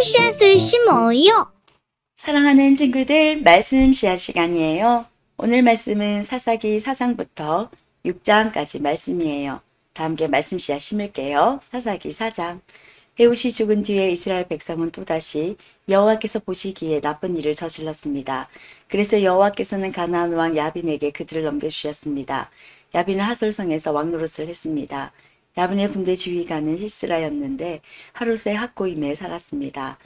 씨앗을 심어요. 사랑하는 친구들, 말씀 씨앗 시간이에요. 오늘 말씀은 사사기 4장부터 6장까지 말씀이에요. 다 함께 말씀 씨앗 심을게요. 사사기 4장. 헤롯이 죽은 뒤에 이스라엘 백성은 또다시 여호와께서 보시기에 나쁜 일을 저질렀습니다. 그래서 여호와께서는 가나안 왕 야빈에게 그들을 넘겨주셨습니다. 야빈은 하솔성에서 왕노릇을 했습니다. 야빈의 군대 지휘관은 시스라였는데 하룻의 학고임에 살았습니다.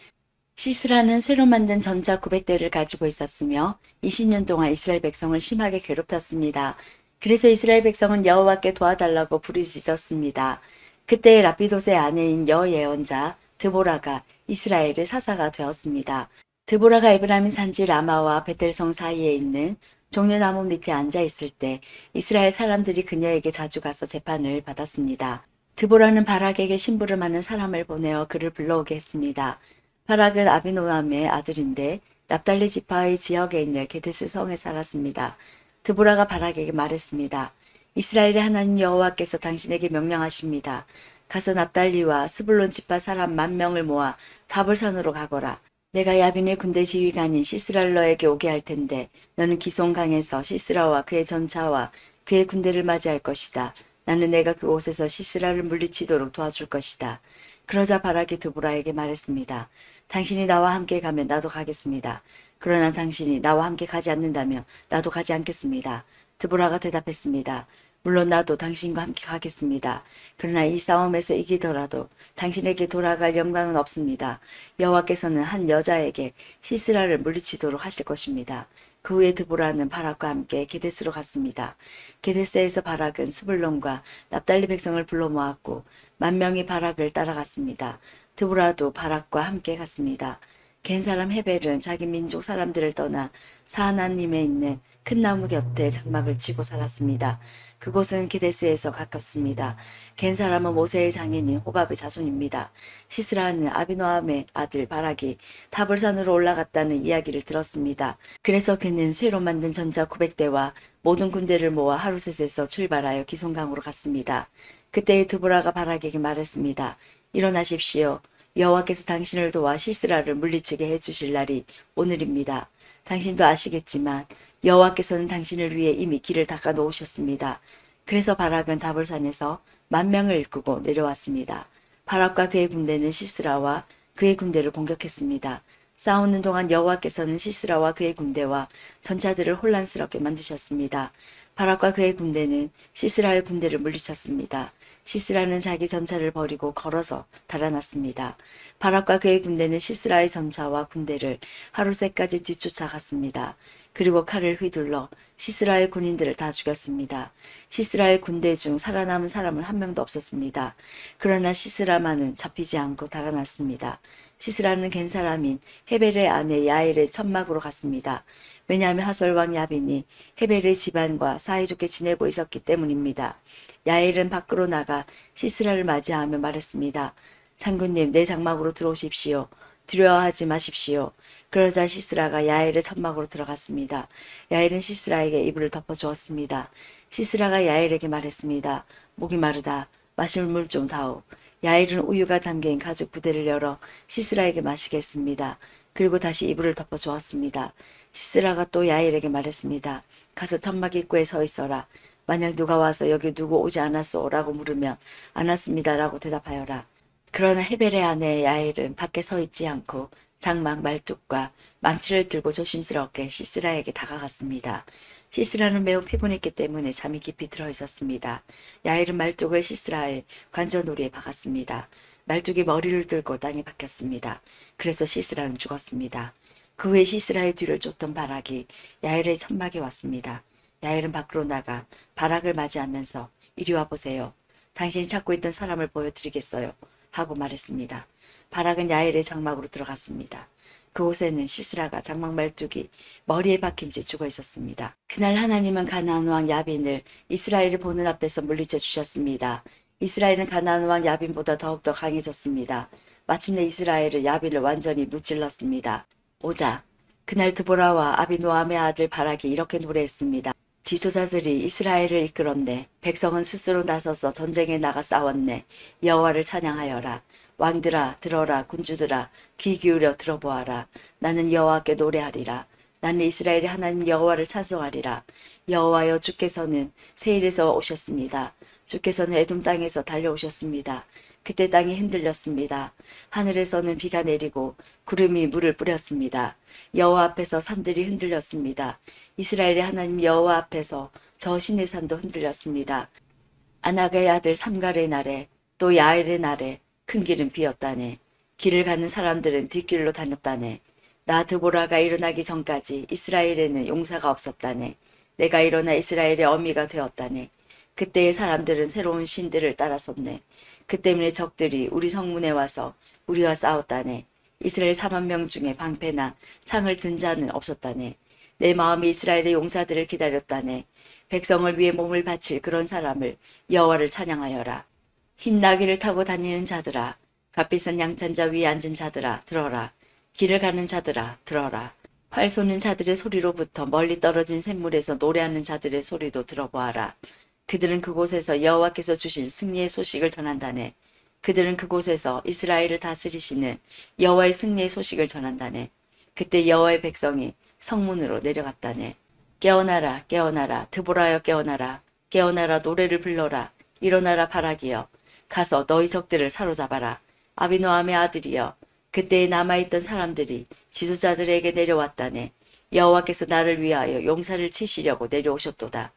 시스라는 쇠로 만든 전차 900대를 가지고 있었으며 20년 동안 이스라엘 백성을 심하게 괴롭혔습니다. 그래서 이스라엘 백성은 여호와께 도와달라고 부르짖었습니다. 그때 라피돗의 아내인 여예언자 드보라가 이스라엘의 사사가 되었습니다. 드보라가 에브라임 산지 라마와 베텔성 사이에 있는 종려나무 밑에 앉아 있을 때 이스라엘 사람들이 그녀에게 자주 가서 재판을 받았습니다. 드보라는 바락에게 심부름하는 사람을 보내어 그를 불러오게 했습니다. 바락은 아비노함의 아들인데 납달리 지파의 지역에 있는 게데스 성에 살았습니다. 드보라가 바락에게 말했습니다. 이스라엘의 하나님 여호와께서 당신에게 명령하십니다. 가서 납달리와 스불론 지파 사람 10,000명을 모아 다볼산으로 가거라. 내가 야빈의 군대 지휘관인 시스라를 너에게 오게 할 텐데 너는 기송강에서 시스라와 그의 전차와 그의 군대를 맞이할 것이다. 나는 내가 그곳에서 시스라를 물리치도록 도와줄 것이다. 그러자 바락이 드보라에게 말했습니다. 당신이 나와 함께 가면 나도 가겠습니다. 그러나 당신이 나와 함께 가지 않는다면 나도 가지 않겠습니다. 드보라가 대답했습니다. 물론 나도 당신과 함께 가겠습니다. 그러나 이 싸움에서 이기더라도 당신에게 돌아갈 영광은 없습니다. 여호와께서는 한 여자에게 시스라를 물리치도록 하실 것입니다. 그 후에 드보라는 바락과 함께 게데스로 갔습니다. 게데스에서 바락은 스불론과 납달리 백성을 불러 모았고 10,000명이 바락을 따라갔습니다. 드보라도 바락과 함께 갔습니다. 겐 사람 헤벨은 자기 민족 사람들을 떠나 사하나님에 있는 큰 나무 곁에 장막을 치고 살았습니다. 그곳은 게데스에서 가깝습니다. 겐 사람은 모세의 장인인 호밥의 자손입니다. 시스라는 아비노함의 아들 바락이 다볼산으로 올라갔다는 이야기를 들었습니다. 그래서 그는 쇠로 만든 전차 900대와 모든 군대를 모아 하루셋에서 출발하여 기송강으로 갔습니다. 그때 드보라가 바락에게 말했습니다. 일어나십시오. 여호와께서 당신을 도와 시스라를 물리치게 해주실 날이 오늘입니다. 당신도 아시겠지만 여호와께서는 당신을 위해 이미 길을 닦아 놓으셨습니다. 그래서 바락은 다볼산에서 10,000명을 이끌고 내려왔습니다. 바락과 그의 군대는 시스라와 그의 군대를 공격했습니다. 싸우는 동안 여호와께서는 시스라와 그의 군대와 전차들을 혼란스럽게 만드셨습니다. 바락과 그의 군대는 시스라의 군대를 물리쳤습니다. 시스라는 자기 전차를 버리고 걸어서 달아났습니다. 바락과 그의 군대는 시스라의 전차와 군대를 하루새까지 뒤쫓아갔습니다. 그리고 칼을 휘둘러 시스라의 군인들을 다 죽였습니다. 시스라의 군대 중 살아남은 사람은 한 명도 없었습니다. 그러나 시스라만은 잡히지 않고 달아났습니다. 시스라는 겐 사람인 헤벨의 아내 야엘의 천막으로 갔습니다. 왜냐하면 하솔왕 야빈이 헤벨의 집안과 사이좋게 지내고 있었기 때문입니다. 야엘은 밖으로 나가 시스라를 맞이하며 말했습니다. 장군님, 내 장막으로 들어오십시오. 두려워하지 마십시오. 그러자 시스라가 야엘의 천막으로 들어갔습니다. 야엘은 시스라에게 이불을 덮어주었습니다. 시스라가 야엘에게 말했습니다. 목이 마르다. 마실 물 좀 다오. 야엘은 우유가 담긴 가죽 부대를 열어 시스라에게 마시게 했습니다. 그리고 다시 이불을 덮어주었습니다. 시스라가 또 야엘에게 말했습니다. 가서 천막 입구에 서 있어라. 만약 누가 와서 여기 누구 오지 않았소? 라고 물으면 안 왔습니다. 라고 대답하여라. 그러나 헤벨의 아내 야엘은 밖에 서 있지 않고 장막 말뚝과 망치를 들고 조심스럽게 시스라에게 다가갔습니다. 시스라는 매우 피곤했기 때문에 잠이 깊이 들어 있었습니다. 야엘은 말뚝을 시스라의 관저놀이에 박았습니다. 말뚝이 머리를 들고 땅에 박혔습니다. 그래서 시스라는 죽었습니다. 그 후에 시스라의 뒤를 쫓던 바락이 야엘의 천막에 왔습니다. 야엘은 밖으로 나가 바락을 맞이하면서 이리 와보세요. 당신이 찾고 있던 사람을 보여드리겠어요. 하고 말했습니다. 바락은 야엘의 장막으로 들어갔습니다. 그곳에는 시스라가 장막 말뚝이 머리에 박힌 채 죽어 있었습니다. 그날 하나님은 가나안 왕 야빈을 이스라엘을 보는 앞에서 물리쳐 주셨습니다. 이스라엘은 가나안 왕 야빈보다 더욱더 강해졌습니다. 마침내 이스라엘은 야빈을 완전히 무찔렀습니다. 5장. 그날 드보라와 아비노함의 아들 바락이 이렇게 노래했습니다. 지도자들이 이스라엘을 이끌었네. 백성은 스스로 나서서 전쟁에 나가 싸웠네. 여호와를 찬양하여라. 왕들아 들어라. 군주들아 귀 기울여 들어보아라. 나는 여호와께 노래하리라. 나는 이스라엘의 하나님 여호와를 찬송하리라. 여호와여 주께서는 세일에서 오셨습니다. 주께서는 에돔 땅에서 달려오셨습니다. 그때 땅이 흔들렸습니다. 하늘에서는 비가 내리고 구름이 물을 뿌렸습니다. 여호와 앞에서 산들이 흔들렸습니다. 이스라엘의 하나님 여호와 앞에서 저 시내 산도 흔들렸습니다. 아낙의 아들 삼갈의 날에 또 야엘의 날에 큰 길은 비었다네. 길을 가는 사람들은 뒷길로 다녔다네. 나 드보라가 일어나기 전까지 이스라엘에는 용사가 없었다네. 내가 일어나 이스라엘의 어미가 되었다네. 그때의 사람들은 새로운 신들을 따라섰네. 그 때문에 적들이 우리 성문에 와서 우리와 싸웠다네. 이스라엘 4만 명 중에 방패나 창을 든 자는 없었다네. 내 마음이 이스라엘의 용사들을 기다렸다네. 백성을 위해 몸을 바칠 그런 사람을 여호와를 찬양하여라. 흰 나귀를 타고 다니는 자들아, 갓빛은 양탄자 위에 앉은 자들아 들어라. 길을 가는 자들아 들어라. 활 쏘는 자들의 소리로부터 멀리 떨어진 샘물에서 노래하는 자들의 소리도 들어보아라. 그들은 그곳에서 여호와께서 주신 승리의 소식을 전한다네. 그들은 그곳에서 이스라엘을 다스리시는 여호와의 승리의 소식을 전한다네. 그때 여호와의 백성이 성문으로 내려갔다네. 깨어나라 깨어나라 드보라여 깨어나라. 깨어나라 노래를 불러라. 일어나라 바라기여. 가서 너희 적들을 사로잡아라. 아비노함의 아들이여. 그때에 남아있던 사람들이 지도자들에게 내려왔다네. 여호와께서 나를 위하여 용사를 치시려고 내려오셨도다.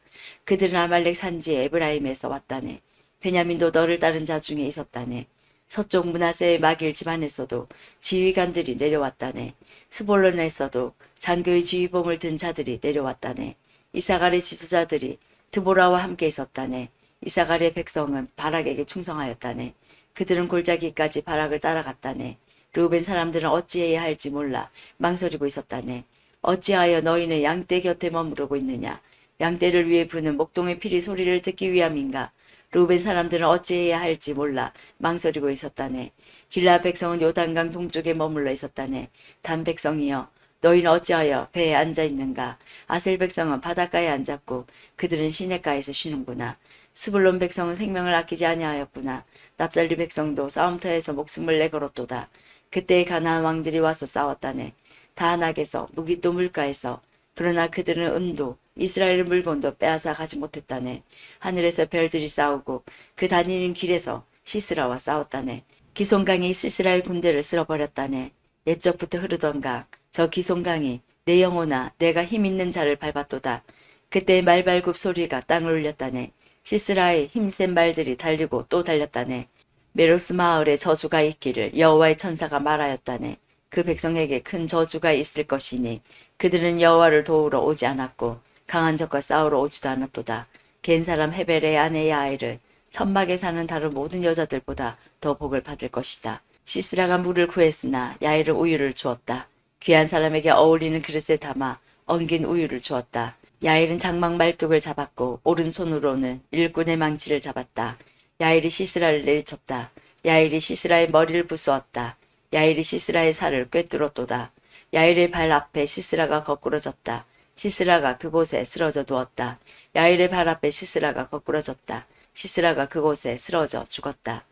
그들은 아말렉 산지의 에브라임에서 왔다네. 베냐민도 너를 따른 자 중에 있었다네. 서쪽 므낫세의 마길 집안에서도 지휘관들이 내려왔다네. 스볼론에서도 장교의 지휘봉을 든 자들이 내려왔다네. 이사갈의 지도자들이 드보라와 함께 있었다네. 이사갈의 백성은 바락에게 충성하였다네. 그들은 골짜기까지 바락을 따라갔다네. 르우벤 사람들은 어찌해야 할지 몰라 망설이고 있었다네. 어찌하여 너희는 양떼 곁에 머무르고 있느냐. 양떼를 위해 부는 목동의 피리 소리를 듣기 위함인가. 르우벤 사람들은 어찌해야 할지 몰라 망설이고 있었다네. 길라 백성은 요단강 동쪽에 머물러 있었다네. 단 백성이여 너희는 어찌하여 배에 앉아 있는가. 아셀 백성은 바닷가에 앉았고 그들은 시냇가에서 쉬는구나. 스불론 백성은 생명을 아끼지 아니하였구나. 납달리 백성도 싸움터에서 목숨을 내걸었도다. 그때의 가나안 왕들이 와서 싸웠다네. 다한악에서 무기또 물가에서. 그러나 그들은 은도 이스라엘의 물건도 빼앗아 가지 못했다네. 하늘에서 별들이 싸우고 그 다니는 길에서 시스라와 싸웠다네. 기손강이 시스라의 군대를 쓸어버렸다네. 옛적부터 흐르던 강, 저 기손강이 내 영혼아 내가 힘있는 자를 밟았도다. 그때의 말발굽 소리가 땅을 울렸다네. 시스라의 힘센 말들이 달리고 또 달렸다네. 메로스 마을에 저주가 있기를 여호와의 천사가 말하였다네. 그 백성에게 큰 저주가 있을 것이니 그들은 여호와를 도우러 오지 않았고 강한 적과 싸우러 오지도 않았도다. 겐 사람 헤벨의 아내 야엘을 천막에 사는 다른 모든 여자들보다 더 복을 받을 것이다. 시스라가 물을 구했으나 야엘은 우유를 주었다. 귀한 사람에게 어울리는 그릇에 담아 엉긴 우유를 주었다. 야엘은 장막 말뚝을 잡았고 오른손으로는 일꾼의 망치를 잡았다. 야엘이 시스라를 내리쳤다. 야엘이 시스라의 머리를 부수었다. 야엘이 시스라의 살을 꿰뚫었도다. 야엘의 발 앞에 시스라가 거꾸러졌다. 시스라가 그곳에 쓰러져 누웠다. 야엘의 발 앞에 시스라가 거꾸러졌다. 시스라가 그곳에 쓰러져 죽었다.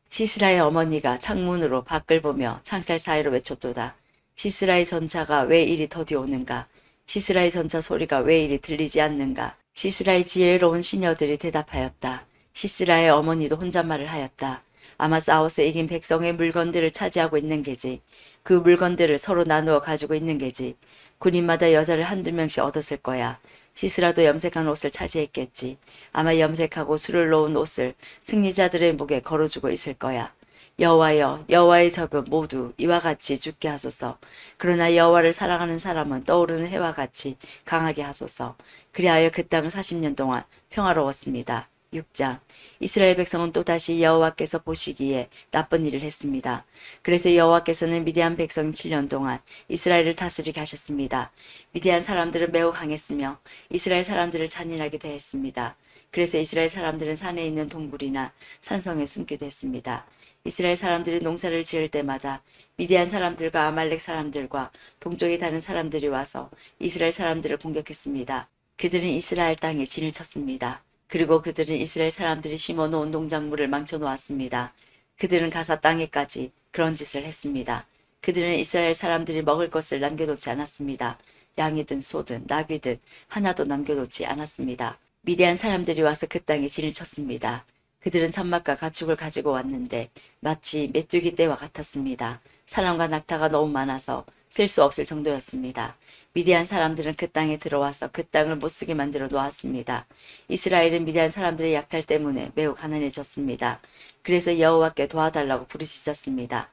시스라의 어머니가 창문으로 밖을 보며 창살 사이로 외쳤도다. 시스라의 전차가 왜 이리 더디 오는가? 시스라의 전차 소리가 왜 이리 들리지 않는가? 시스라의 지혜로운 시녀들이 대답하였다. 시스라의 어머니도 혼잣말을 하였다. 아마 싸워서 이긴 백성의 물건들을 차지하고 있는 게지. 그 물건들을 서로 나누어 가지고 있는 게지. 군인마다 여자를 한두 명씩 얻었을 거야. 시스라도 염색한 옷을 차지했겠지. 아마 염색하고 술을 놓은 옷을 승리자들의 목에 걸어주고 있을 거야. 여호와여, 여호와의 적은 모두 이와 같이 죽게 하소서. 그러나 여호와를 사랑하는 사람은 떠오르는 해와 같이 강하게 하소서. 그리하여 그 땅은 40년 동안 평화로웠습니다. 6장. 이스라엘 백성은 또다시 여호와께서 보시기에 나쁜 일을 했습니다. 그래서 여호와께서는 미디안 백성 7년 동안 이스라엘을 다스리게 하셨습니다. 미디안 사람들은 매우 강했으며 이스라엘 사람들을 잔인하게 대했습니다. 그래서 이스라엘 사람들은 산에 있는 동굴이나 산성에 숨기도 했습니다. 이스라엘 사람들이 농사를 지을 때마다 미디안 사람들과 아말렉 사람들과 동쪽에 다른 사람들이 와서 이스라엘 사람들을 공격했습니다. 그들은 이스라엘 땅에 진을 쳤습니다. 그리고 그들은 이스라엘 사람들이 심어놓은 농작물을 망쳐놓았습니다. 그들은 가사 땅에까지 그런 짓을 했습니다. 그들은 이스라엘 사람들이 먹을 것을 남겨놓지 않았습니다. 양이든 소든 나귀든 하나도 남겨놓지 않았습니다. 미디안 사람들이 와서 그 땅에 진을 쳤습니다. 그들은 천막과 가축을 가지고 왔는데 마치 메뚜기 떼와 같았습니다. 사람과 낙타가 너무 많아서 셀 수 없을 정도였습니다. 미디안 사람들은 그 땅에 들어와서 그 땅을 못쓰게 만들어 놓았습니다. 이스라엘은 미디안 사람들의 약탈 때문에 매우 가난해졌습니다. 그래서 여호와께 도와달라고 부르짖었습니다.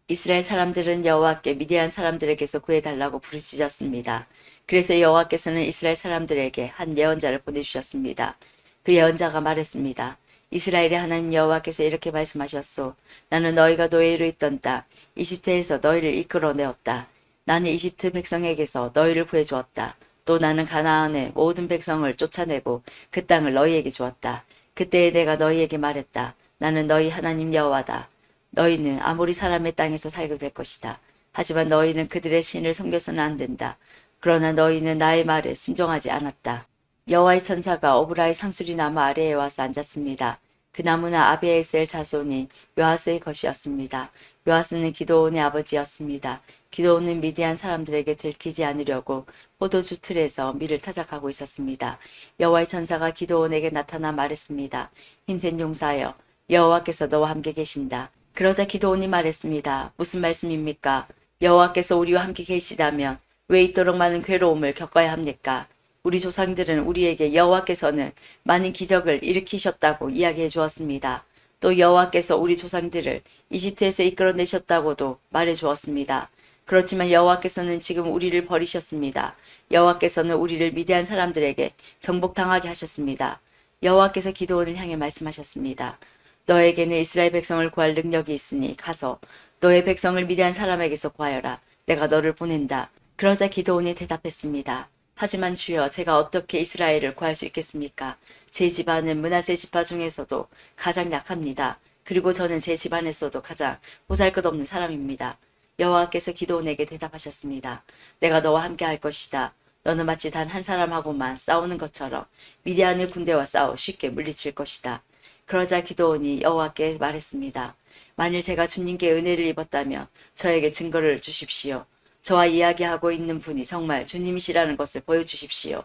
이스라엘 사람들은 여호와께 미디안 사람들에게서 구해달라고 부르짖었습니다. 그래서 여호와께서는 이스라엘 사람들에게 한 예언자를 보내주셨습니다. 그 예언자가 말했습니다. 이스라엘의 하나님 여호와께서 이렇게 말씀하셨소. 나는 너희가 노예로 있던 땅 이집트에서 너희를 이끌어내었다. 나는 이집트 백성에게서 너희를 구해주었다. 또 나는 가나안의 모든 백성을 쫓아내고 그 땅을 너희에게 주었다. 그때에 내가 너희에게 말했다. 나는 너희 하나님 여호와다. 너희는 아모리 사람의 땅에서 살게 될 것이다. 하지만 너희는 그들의 신을 섬겨서는 안 된다. 그러나 너희는 나의 말에 순종하지 않았다. 여호와의 천사가 오브라의 상수리 나무 아래에 와서 앉았습니다. 그 나무는 아비에셀 자손인 요아스의 것이었습니다. 요아스는 기드온의 아버지였습니다. 기드온은 미디안 사람들에게 들키지 않으려고 포도주 틀에서 밀을 타작하고 있었습니다. 여호와의 천사가 기드온에게 나타나 말했습니다. 힘센 용사여, 여호와께서 너와 함께 계신다. 그러자 기드온이 말했습니다. 무슨 말씀입니까? 여호와께서 우리와 함께 계시다면 왜 이토록 많은 괴로움을 겪어야 합니까? 우리 조상들은 우리에게 여호와께서는 많은 기적을 일으키셨다고 이야기해 주었습니다. 또 여호와께서 우리 조상들을 이집트에서 이끌어내셨다고도 말해 주었습니다. 그렇지만 여호와께서는 지금 우리를 버리셨습니다. 여호와께서는 우리를 미디안 사람들에게 정복당하게 하셨습니다. 여호와께서 기드온을 향해 말씀하셨습니다. 너에게는 이스라엘 백성을 구할 능력이 있으니 가서 너의 백성을 미디안 사람에게서 구하여라. 내가 너를 보낸다. 그러자 기드온이 대답했습니다. 하지만 주여, 제가 어떻게 이스라엘을 구할 수 있겠습니까? 제 집안은 므낫세 지파 중에서도 가장 약합니다. 그리고 저는 제 집안에서도 가장 보잘것없는 사람입니다. 여호와께서 기드온에게 대답하셨습니다. 내가 너와 함께 할 것이다. 너는 마치 단 한 사람하고만 싸우는 것처럼 미디안의 군대와 싸워 쉽게 물리칠 것이다. 그러자 기드온이 여호와께 말했습니다. 만일 제가 주님께 은혜를 입었다면 저에게 증거를 주십시오. 저와 이야기하고 있는 분이 정말 주님이시라는 것을 보여주십시오.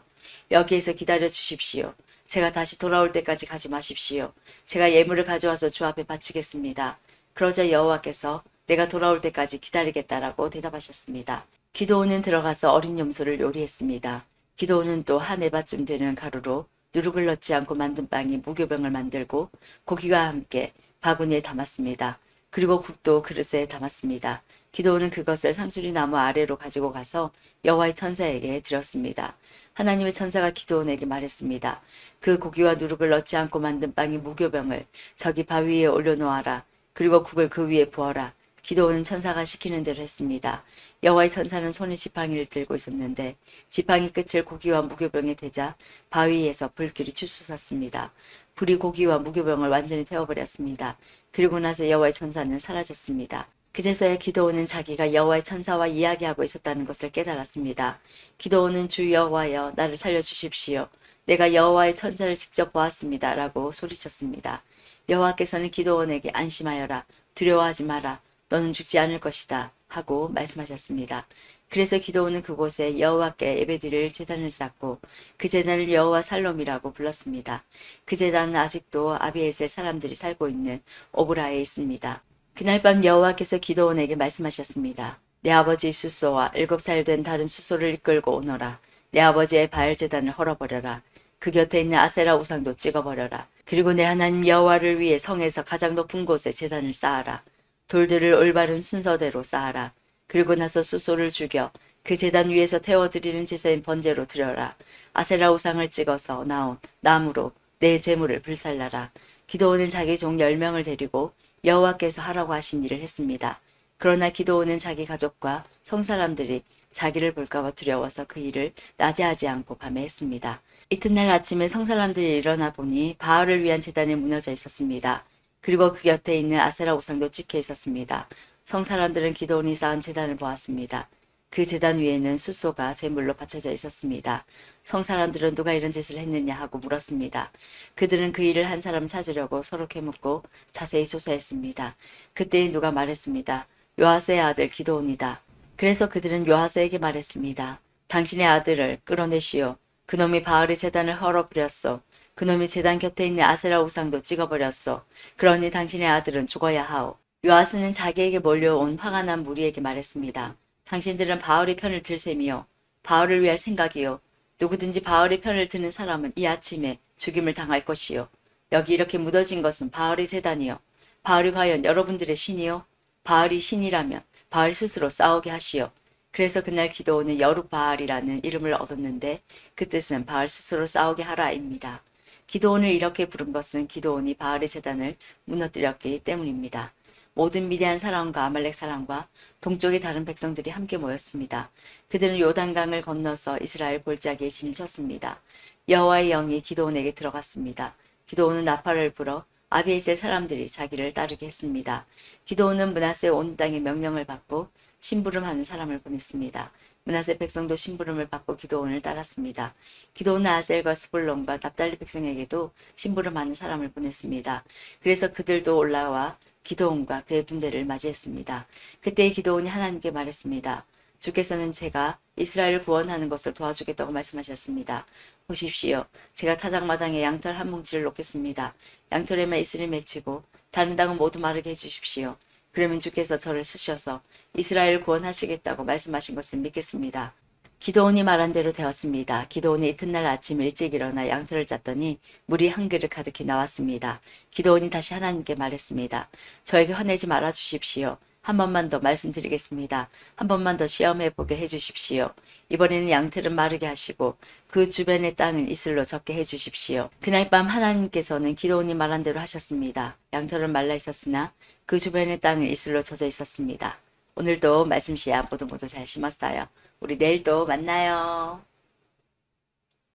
여기에서 기다려 주십시오. 제가 다시 돌아올 때까지 가지 마십시오. 제가 예물을 가져와서 주 앞에 바치겠습니다. 그러자 여호와께서 내가 돌아올 때까지 기다리겠다라고 대답하셨습니다. 기드온은 들어가서 어린 염소를 요리했습니다. 기드온은 또 한 에바쯤 되는 가루로 누룩을 넣지 않고 만든 빵에 무교병을 만들고 고기와 함께 바구니에 담았습니다. 그리고 국도 그릇에 담았습니다. 기드온은 그것을 상수리 나무 아래로 가지고 가서 여호와의 천사에게 드렸습니다. 하나님의 천사가 기드온에게 말했습니다. 그 고기와 누룩을 넣지 않고 만든 빵의 무교병을 저기 바위 위에 올려놓아라. 그리고 국을 그 위에 부어라. 기드온은 천사가 시키는 대로 했습니다. 여호와의 천사는 손에 지팡이를 들고 있었는데 지팡이 끝을 고기와 무교병에 대자 바위에서 불길이 치솟았습니다. 불이 고기와 무교병을 완전히 태워버렸습니다. 그리고 나서 여호와의 천사는 사라졌습니다. 그제서야 기드온은 자기가 여호와의 천사와 이야기하고 있었다는 것을 깨달았습니다. 기드온은 주 여호와여, 나를 살려주십시오. 내가 여호와의 천사를 직접 보았습니다. 라고 소리쳤습니다. 여호와께서는 기드온에게 안심하여라. 두려워하지 마라. 너는 죽지 않을 것이다. 하고 말씀하셨습니다. 그래서 기드온은 그곳에 여호와께 예배드릴 제단을 쌓고 그 제단을 여호와 살롬이라고 불렀습니다. 그 제단은 아직도 아비에셀 사람들이 살고 있는 오브라에 있습니다. 그날 밤 여호와께서 기드온에게 말씀하셨습니다. 내 아버지 수소와 7살 된 다른 수소를 이끌고 오너라. 내 아버지의 바알 제단을 헐어버려라. 그 곁에 있는 아세라 우상도 찍어버려라. 그리고 내 하나님 여호와를 위해 성에서 가장 높은 곳에 제단을 쌓아라. 돌들을 올바른 순서대로 쌓아라. 그리고 나서 수소를 죽여 그 제단 위에서 태워드리는 제사인 번제로 드려라. 아세라 우상을 찍어서 나온 나무로 내 제물을 불살라라. 기드온은 자기 종 10명을 데리고 여호와께서 하라고 하신 일을 했습니다. 그러나 기드온은 자기 가족과 성사람들이 자기를 볼까봐 두려워서 그 일을 낮에 하지 않고 밤에 했습니다. 이튿날 아침에 성사람들이 일어나 보니 바알을 위한 제단이 무너져 있었습니다. 그리고 그 곁에 있는 아세라 우상도 찍혀 있었습니다. 성사람들은 기드온이 쌓은 제단을 보았습니다. 그 제단 위에는 숫소가 제물로 받쳐져 있었습니다. 성 사람들은 누가 이런 짓을 했느냐 하고 물었습니다. 그들은 그 일을 한 사람 찾으려고 서로 캐묻고 자세히 조사했습니다. 그때 누가 말했습니다. 요아스의 아들 기드온이다. 그래서 그들은 요아스에게 말했습니다. 당신의 아들을 끌어내시오. 그놈이 바알의 제단을 헐어버렸소. 그놈이 제단 곁에 있는 아세라 우상도 찍어버렸소. 그러니 당신의 아들은 죽어야 하오. 요아스는 자기에게 몰려온 화가 난 무리에게 말했습니다. 당신들은 바알의 편을 들 셈이요. 바알을 위할 생각이요. 누구든지 바알의 편을 드는 사람은 이 아침에 죽임을 당할 것이요. 여기 이렇게 묻어진 것은 바알의 제단이요. 바알이 과연 여러분들의 신이요? 바알이 신이라면 바알 스스로 싸우게 하시오. 그래서 그날 기드온은 여룻바알이라는 이름을 얻었는데 그 뜻은 바알 스스로 싸우게 하라입니다. 기드온을 이렇게 부른 것은 기드온이 바알의 제단을 무너뜨렸기 때문입니다. 모든 미디안 사람과 아말렉 사람과 동쪽의 다른 백성들이 함께 모였습니다. 그들은 요단강을 건너서 이스라엘 골짜기에 진을 쳤습니다. 여호와의 영이 기드온에게 들어갔습니다. 기드온은 나팔을 불어 아비에셀 사람들이 자기를 따르게 했습니다. 기드온은 므낫세 온 땅의 명령을 받고 심부름하는 사람을 보냈습니다. 므낫세 백성도 심부름을 받고 기드온을 따랐습니다. 기드온은 아셀과 스불론과 납달리 백성에게도 심부름하는 사람을 보냈습니다. 그래서 그들도 올라와 기드온과 그의 군대를 맞이했습니다. 그때 기드온이 하나님께 말했습니다. 주께서는 제가 이스라엘을 구원하는 것을 도와주겠다고 말씀하셨습니다. 보십시오. 제가 타작마당에 양털 한 뭉치를 놓겠습니다. 양털에만 이슬을 맺히고 다른 땅은 모두 마르게 해주십시오. 그러면 주께서 저를 쓰셔서 이스라엘을 구원하시겠다고 말씀하신 것을 믿겠습니다. 기드온이 말한 대로 되었습니다. 기드온이 이튿날 아침 일찍 일어나 양털을 짰더니 물이 한 그릇 가득히 나왔습니다. 기드온이 다시 하나님께 말했습니다. 저에게 화내지 말아 주십시오. 한 번만 더 말씀드리겠습니다. 한 번만 더 시험해보게 해주십시오. 이번에는 양털은 마르게 하시고 그 주변의 땅은 이슬로 젖게 해주십시오. 그날 밤 하나님께서는 기드온이 말한 대로 하셨습니다. 양털은 말라 있었으나 그 주변의 땅은 이슬로 젖어 있었습니다. 오늘도 말씀 씨앗 모두 잘 심었어요. 우리 내일 또 만나요.